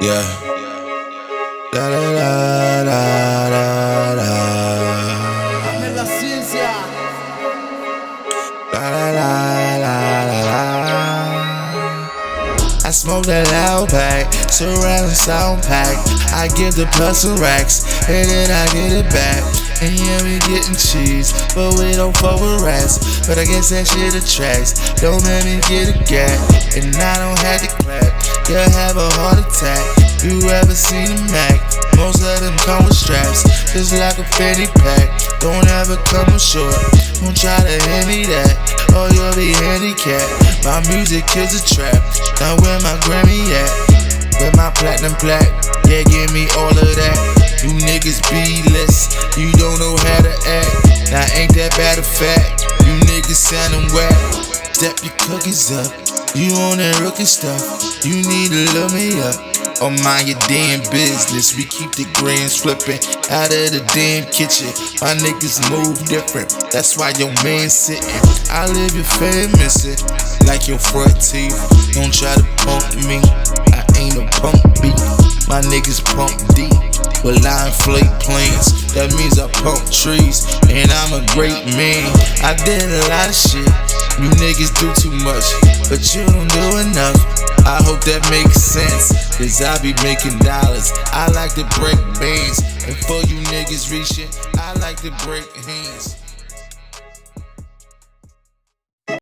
Yeah. Da da da da da da. Dame la ciencia. Da da da da da da. I smoke that loud pack, surround sound pack. I give the plus some racks, and then I get it back. And yeah, we getting cheese, but we don't fuck with rats. But I guess that shit attracts. Don't let me get a gap, and I don't have to clap. You'll have a heart attack. You ever seen a Mac? Most of them come with straps, just like a fanny pack. Don't ever come up short. Don't try to hand me that, or you'll be handicapped. My music is a trap. Now where my Grammy at? Where my platinum plaque? Yeah, give me all of that. You niggas B-list, you don't know how to act. Now ain't that bad a fact? You niggas soundin' whack. Step your cookies up, you on that rookie stuff. You need to look me up, or mind your damn business. We keep the grams flippin' out of the damn kitchen. My niggas move different, that's why your man sittin'. I live your famous like your front teeth. Don't try to pump me, I ain't a pump beat. My niggas pump deep, well I inflate planes. That means I pump trees, and I'm a great man. I did a lot of shit, you niggas do too much, but you don't do enough. I hope that makes sense, cause I be making dollars. I like to break bands, and for you niggas reaching, I like to break hands.